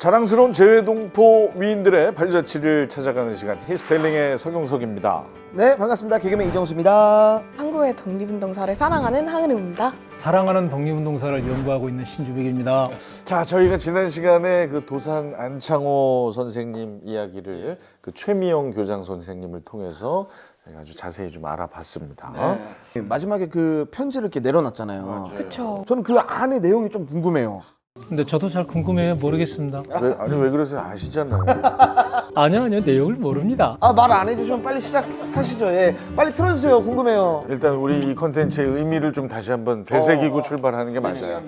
자랑스러운 재외동포 위인들의 발자취를 찾아가는 시간, 히스텔링의 서경석입니다. 네, 반갑습니다. 개그맨 이정수입니다. 한국의 독립운동사를 사랑하는 하은우입니다. 사랑하는 독립운동사를 연구하고 있는 신주백입니다. 자, 저희가 지난 시간에 그 도산 안창호 선생님 이야기를 그 최미영 교장 선생님을 통해서 아주 자세히 좀 알아봤습니다. 네. 마지막에 그 편지를 이렇게 내려놨잖아요. 그쵸. 저는 그 안에 내용이 좀 궁금해요. 근데 저도 잘 궁금해요. 모르겠습니다. 왜 그러세요? 아시잖아요. 아니요, 내용을 모릅니다. 말 안 해주시면 빨리 시작하시죠. 예, 빨리 틀어주세요. 궁금해요. 일단 우리 이 컨텐츠의 의미를 좀 다시 한번 되새기고 출발하는 게 맞아요.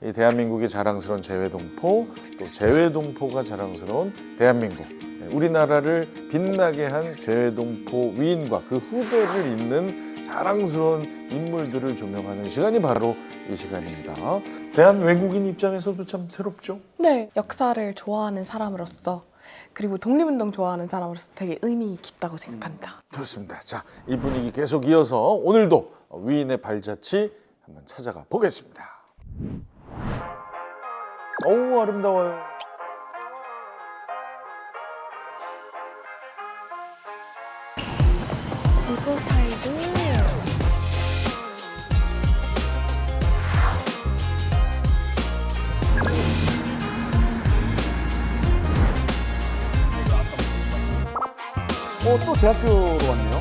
이 대한민국의 자랑스러운 재외동포, 또 재외동포가 자랑스러운 대한민국. 우리나라를 빛나게 한 재외동포 위인과 그 후배를 잇는 자랑스러운 인물들을 조명하는 시간이 바로 이 시간입니다. 대한 외국인 입장에서도 참 새롭죠? 네, 역사를 좋아하는 사람으로서 그리고 독립운동 좋아하는 사람으로서 되게 의미 깊다고 생각합니다. 좋습니다. 자, 이 분위기 계속 이어서 오늘도 위인의 발자취 한번 찾아가 보겠습니다. 어우, 아름다워요. 리버사이드. 또 대학교로 왔네요.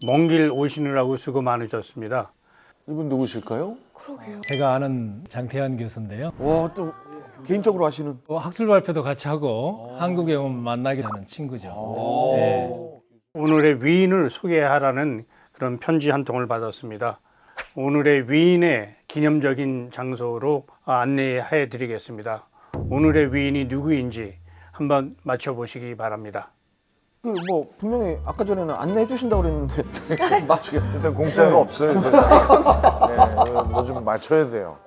먼 길 오시느라고 수고 많으셨습니다. 이분 누구실까요? 그러게요. 제가 아는 장태환 교수인데요. 또 개인적으로 하시는. 학술 발표도 같이 하고 한국에 오면 만나게 하는 친구죠. 네. 오늘의 위인을 소개하라는 그런 편지 한 통을 받았습니다. 오늘의 위인의 기념적인 장소로 안내해 드리겠습니다. 오늘의 위인이 누구인지 한번 맞춰보시기 바랍니다. 분명히 아까 전에는 안내해 주신다고 그랬는데. 일단 공짜가 없어요, 세상에. 네, 뭐 좀 맞춰야 돼요.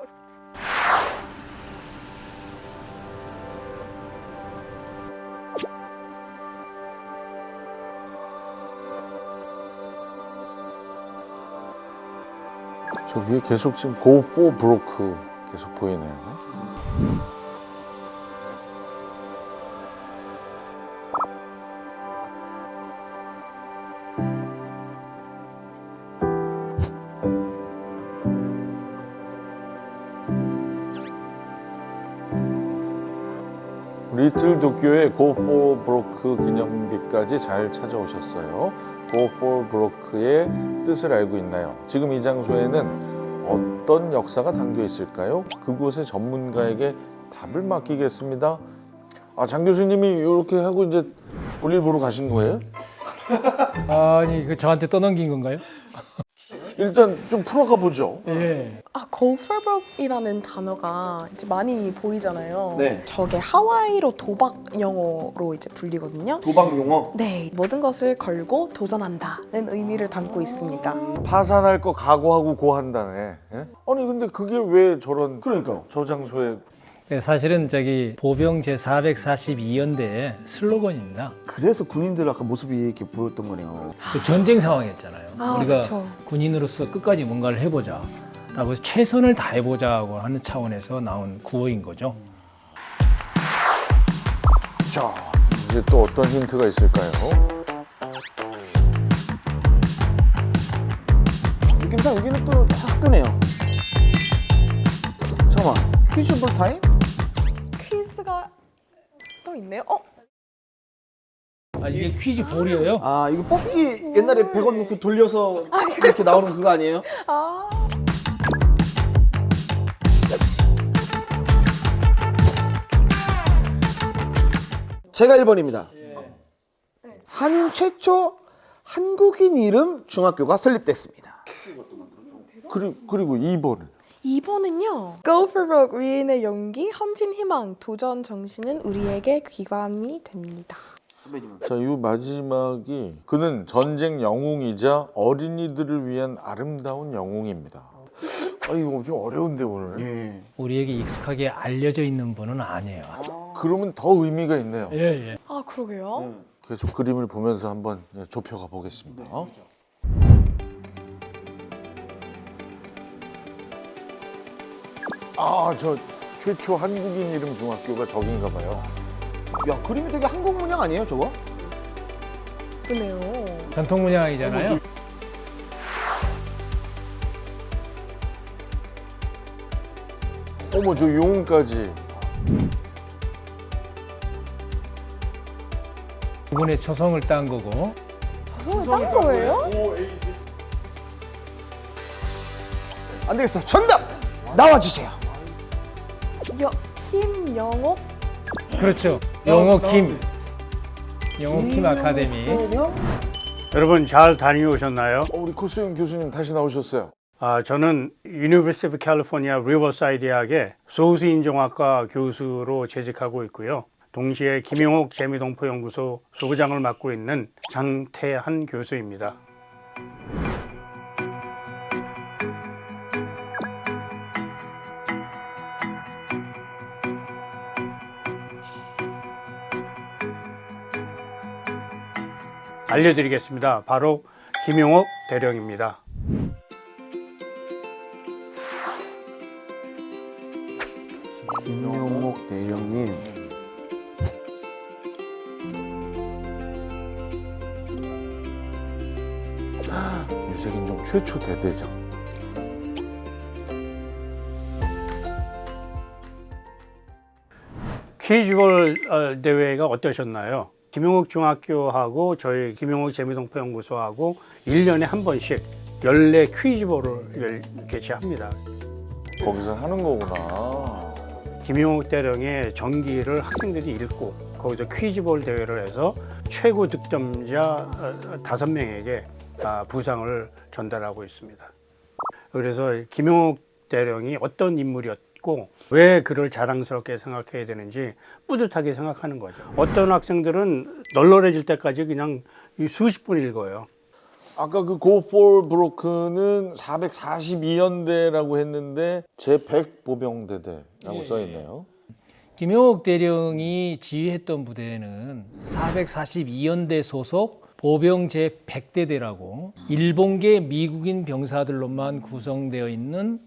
저 위에 계속 지금 고포 브로크 계속 보이네요. 리틀 도쿄의 고포 브로크 기념비까지 잘 찾아오셨어요. 고포 브로크의 뜻을 알고 있나요? 지금 이 장소에는 어떤 역사가 담겨 있을까요? 그곳의 전문가에게 답을 맡기겠습니다. 장 교수님이 이렇게 하고 이제 볼일 보러 가신 거예요? 아니, 그 저한테 떠넘긴 건가요? 일단 좀 풀어가 보죠. 예. 골프북이라는 단어가 이제 많이 보이잖아요. 네. 저게 하와이로 도박 영어로 이제 불리거든요. 도박 용어. 네, 모든 것을 걸고 도전한다는 의미를 담고 있습니다. 파산할 거 각오하고 고한다네. 예? 아니 근데 그게 왜 저런 그러니까요. 저 장소에 네, 사실은 보병 제442연대의 슬로건입니다. 그래서 군인들 아까 모습이 이렇게 보였던 거네요. 그 전쟁 상황이었잖아요. 우리가 그쵸. 군인으로서 끝까지 뭔가를 해보자 라고 해서 최선을 다해보자고 하는 차원에서 나온 구호인 거죠. 자, 이제 또 어떤 힌트가 있을까요? 느낌상 여기는 또 학교네요. 잠깐만, 퀴즈 볼 타임? 퀴즈가 또 있네요. 이게 퀴즈 볼이에요? 이거 뽑기 옛날에 100원 넣고 돌려서 이렇게 나오는 그거 아니에요? 제가 1번입니다. 한인 최초 한국인 이름 중학교가 설립됐습니다. 그리고 2번은 2번은요. Go for broke 위인의 용기, 헌신 희망, 도전 정신은 우리에게 귀감이 됩니다. 자, 이 마지막이 그는 전쟁 영웅이자 어린이들을 위한 아름다운 영웅입니다. 이거 좀 어려운데 오늘. 우리에게 익숙하게 알려져 있는 분은 아니에요. 그러면 더 의미가 있네요. 예. 그러게요. 계속 그림을 보면서 한번 좁혀가 보겠습니다. 저 최초 한국인 이름 중학교가 저긴가 봐요. 야, 그림이 되게 한국 문양 아니에요, 저거? 그네요. 전통 문양이잖아요. 어머, 저 용까지. 이번에 초성을 딴 거고. 저성을 딴 거예요? 안 되겠어. 정답! 나와주세요. 김영옥? 그렇죠. 영어 김. 영어 김 아카데미. 여러분 잘 다녀오셨나요? 우리 코수영 교수님 다시 나오셨어요. 저는 University of California 리버사이드 대학의 소수인종학과 교수로 재직하고 있고요. 동시에 김용옥 재미동포 연구소 소부장을 맡고 있는 장태한 교수입니다. 알려드리겠습니다. 바로 김용옥 대령입니다. 김용옥 대령님. 유색인종 최초 대대장. 퀴즈볼 대회가 어떠셨나요? 김용옥 중학교하고 저희 김용옥 재미동포 연구소하고 1년에 한 번씩 연례 퀴즈볼을 개최합니다. 거기서 하는 거구나. 김용옥 대령의 전기를 학생들이 읽고 거기서 퀴즈볼 대회를 해서 최고 득점자 5명에게 부상을 전달하고 있습니다. 그래서 김용옥 대령이 어떤 인물이었고 왜 그를 자랑스럽게 생각해야 되는지 뿌듯하게 생각하는 거죠. 어떤 학생들은 널널해질 때까지 그냥 수십 분 읽어요. 아까 그 Go for Broke는 442연대라고 했는데 제100보병대대라고 써 있네요. 김용옥 대령이 지휘했던 부대는 442연대 소속 보병 제100대대라고 일본계 미국인 병사들로만 구성되어 있는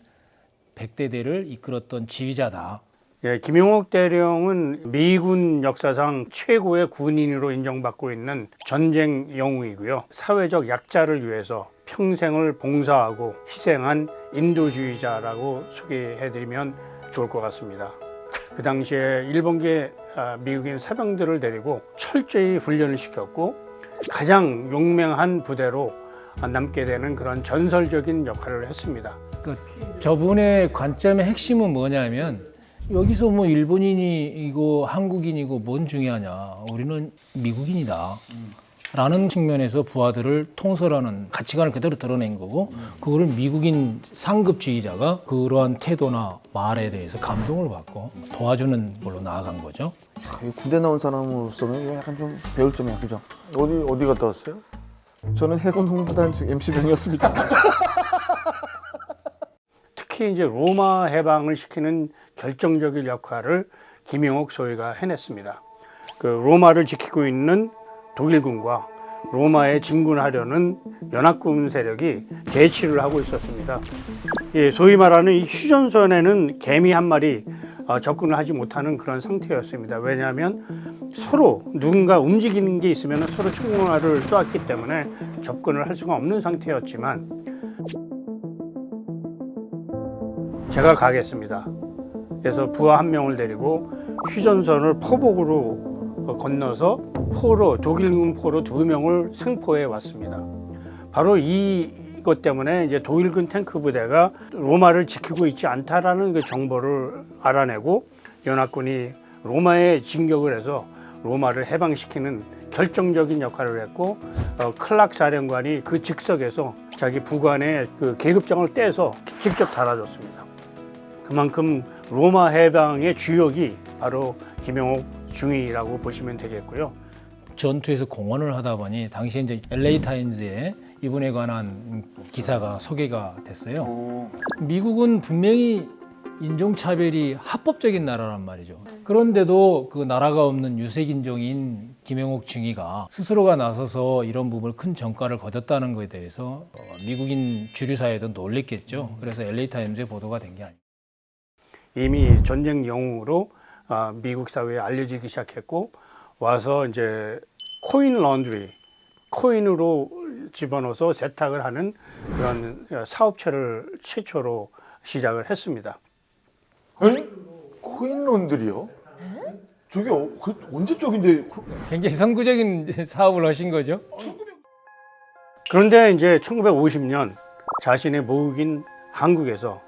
100대대를 이끌었던 지휘자다. 예, 김용옥 대령은 미군 역사상 최고의 군인으로 인정받고 있는 전쟁 영웅이고요. 사회적 약자를 위해서 평생을 봉사하고 희생한 인도주의자라고 소개해드리면 좋을 것 같습니다. 그 당시에 일본계 미국인 사병들을 데리고 철저히 훈련을 시켰고 가장 용맹한 부대로 남게 되는 그런 전설적인 역할을 했습니다. 저분의 관점의 핵심은 뭐냐면 여기서 뭐 일본인이고 한국인이고 뭔 중요하냐. 우리는 미국인이다. 라는 측면에서 부하들을 통솔하는 가치관을 그대로 드러낸 거고 그거를 미국인 상급주의자가 그러한 태도나 말에 대해서 감동을 받고 도와주는 걸로 나아간 거죠. 군대 나온 사람으로서는 약간 좀 배울 점이 그죠? 어디 갔다 왔어요? 저는 해군 홍보단 MC병이었습니다. 특히 이제 로마 해방을 시키는 결정적인 역할을 김용옥 소위가 해냈습니다. 그 로마를 지키고 있는 독일군과 로마에 진군하려는 연합군 세력이 대치를 하고 있었습니다. 예, 소위 말하는 이 휴전선에는 개미 한 마리 접근을 하지 못하는 그런 상태였습니다. 왜냐하면 서로 누군가 움직이는 게 있으면 서로 총알을 쏘았기 때문에 접근을 할 수가 없는 상태였지만 제가 가겠습니다. 그래서 부하 한 명을 데리고 휴전선을 포복으로 건너서 독일군 포로 2명을 생포해 왔습니다. 바로 이것 때문에 이제 독일군 탱크 부대가 로마를 지키고 있지 않다라는 그 정보를 알아내고 연합군이 로마에 진격을 해서 로마를 해방시키는 결정적인 역할을 했고 클락 사령관이 그 즉석에서 자기 부관의 그 계급장을 떼서 직접 달아줬습니다. 그만큼 로마 해방의 주역이 바로 김용옥 중위라고 보시면 되겠고요. 전투에서 공헌을 하다 보니 당시에 이제 LA 타임즈에 이분에 관한 기사가 소개가 됐어요. 미국은 분명히 인종차별이 합법적인 나라란 말이죠. 그런데도 그 나라가 없는 유색인종인 김용옥 중위가 스스로가 나서서 이런 부분을 큰 전과를 거뒀다는 것에 대해서 미국인 주류 사회도 놀랬겠죠. 그래서 LA 타임즈에 보도가 된 게 아니에요. 이미 전쟁 영웅으로 미국 사회에 알려지기 시작했고 와서 이제 코인 런드리, 코인으로 집어넣어서 세탁을 하는 그런 사업체를 최초로 시작을 했습니다. 에? 코인론들이요? 저게 언제 쪽인데? 굉장히 선구적인 사업을 하신 거죠. 그런데 이제 1950년 자신의 모국인 한국에서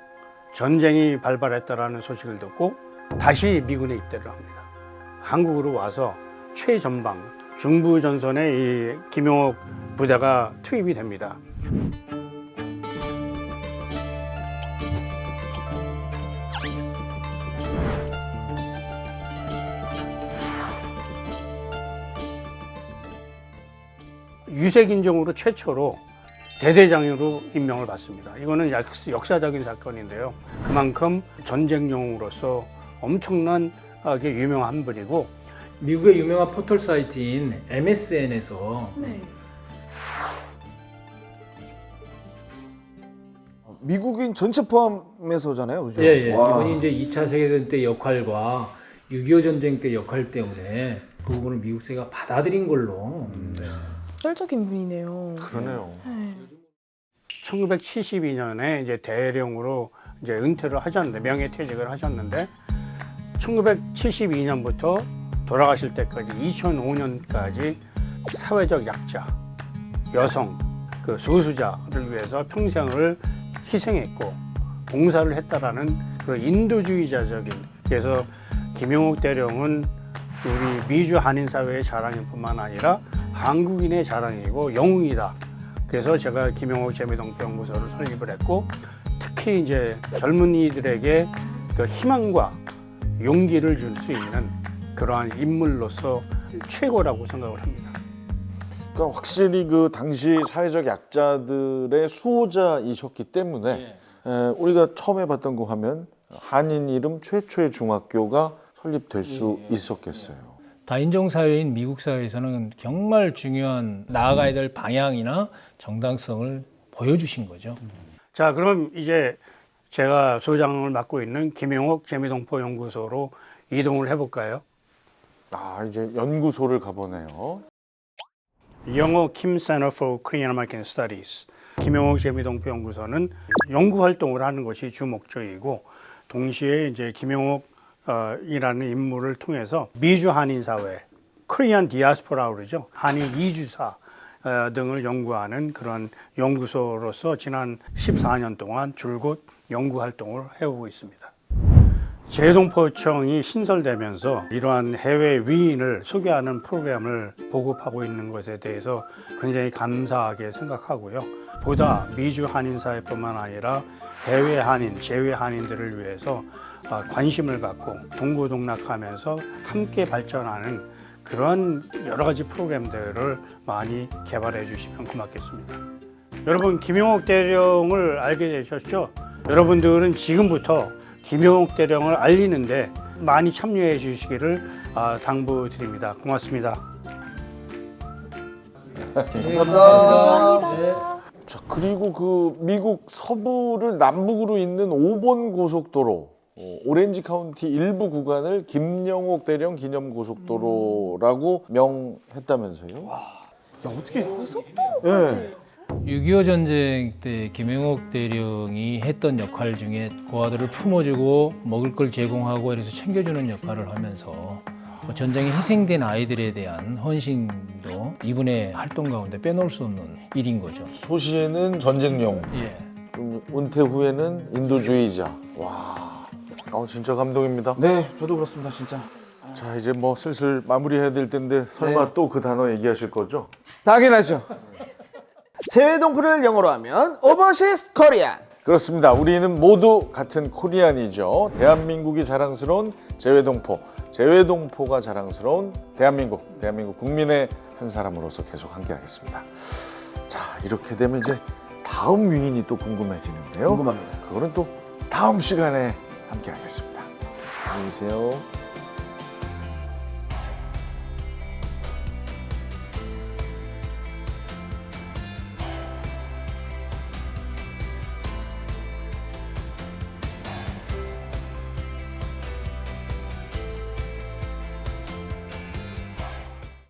전쟁이 발발했다라는 소식을 듣고 다시 미군에 입대를 합니다. 한국으로 와서 최전방 중부 전선에 이 김용옥 부대가 투입이 됩니다. 유색인종으로 최초로 대대장으로 임명을 받습니다. 이거는 역사적인 사건인데요. 그만큼 전쟁용으로서 엄청나게 유명한 분이고 미국의 유명한 포털 사이트인 MSN에서 미국인 전체 포함해서잖아요, 그죠? 예. 와. 이분이 이제 2차 세계대전 때 역할과 6.25 전쟁 때 역할 때문에 그 부분을 미국세가 받아들인 걸로. 혈적인 분이네요. 그러네요. 1972년에 이제 대령으로 이제 은퇴를 하셨는데 명예퇴직을 하셨는데 1972년부터 돌아가실 때까지 2005년까지 사회적 약자, 여성, 그 소수자를 위해서 평생을 희생했고 봉사를 했다라는 그 인도주의자적인, 그래서 김용옥 대령은 우리 미주 한인 사회의 자랑일 뿐만 아니라 한국인의 자랑이고 영웅이다. 그래서 제가 김용옥 재미동포 연구소를 설립을 했고 특히 이제 젊은이들에게 그 희망과 용기를 줄 수 있는 그러한 인물로서 최고라고 생각을 합니다. 그러니까 확실히 그 당시 사회적 약자들의 수호자이셨기 때문에 우리가 처음에 봤던 그 화면 한인 이름 최초의 중학교가 설립될 수 있었겠어요. 다인종 사회인 미국 사회에서는 정말 중요한 나아가야 될 방향이나 정당성을 보여주신 거죠. 자, 그럼 이제 제가 소장을 맡고 있는 김용옥 재미동포 연구소로 이동을 해볼까요? 아, 이제 연구소를 가보네요. 영어 킴 Center for Korean American Studies, 김용옥 재미동포 연구소는 연구 활동을 하는 것이 주 목적이고 동시에 이제 김용옥 이라는 인물을 통해서 미주 한인 사회, 코리안 디아스포라 그러죠. 한인 이주사 등을 연구하는 그런 연구소로서 지난 14년 동안 줄곧 연구 활동을 해오고 있습니다. 재동포청이 신설되면서 이러한 해외 위인을 소개하는 프로그램을 보급하고 있는 것에 대해서 굉장히 감사하게 생각하고요. 보다 미주 한인 사회뿐만 아니라 해외 한인, 재외 한인들을 위해서 관심을 갖고 동고동락하면서 함께 발전하는 그런 여러 가지 프로그램들을 많이 개발해 주시면 고맙겠습니다. 여러분, 김용옥 대령을 알게 되셨죠? 여러분들은 지금부터 김용옥 대령을 알리는데 많이 참여해 주시기를 당부드립니다. 고맙습니다. 감사합니다. 자, 그리고 그 미국 서부를 남북으로 잇는 5번 고속도로 오렌지 카운티 일부 구간을 김영옥 대령 기념 고속도로라고 명했다면서요? 야, 어떻게? 예. 6.25 전쟁 때 김용옥 대령이 했던 역할 중에 고아들을 품어주고 먹을 걸 제공하고 이래서 챙겨주는 역할을 하면서 전쟁에 희생된 아이들에 대한 헌신도 이분의 활동 가운데 빼놓을 수 없는 일인 거죠. 소시에는 전쟁용, 예. 좀 은퇴 후에는 인도주의자. 와, 진짜 감동입니다. 네, 저도 그렇습니다, 진짜. 자, 이제 뭐 슬슬 마무리해야 될 텐데 설마 또 그 단어 얘기하실 거죠? 당연하죠. 재동포를 영어로 하면 오버시스 코리안. 그렇습니다. 우리는 모두 같은 코리안이죠. 대한민국이 자랑스러운 재외동포, 재외동포가 자랑스러운 대한민국, 대한민국 국민의 한 사람으로서 계속 함께하겠습니다. 자, 이렇게 되면 이제 다음 위인이 또 궁금해지는데요. 궁금합니다. 그거는 또 다음 시간에 함께하겠습니다. 안녕히 계세요.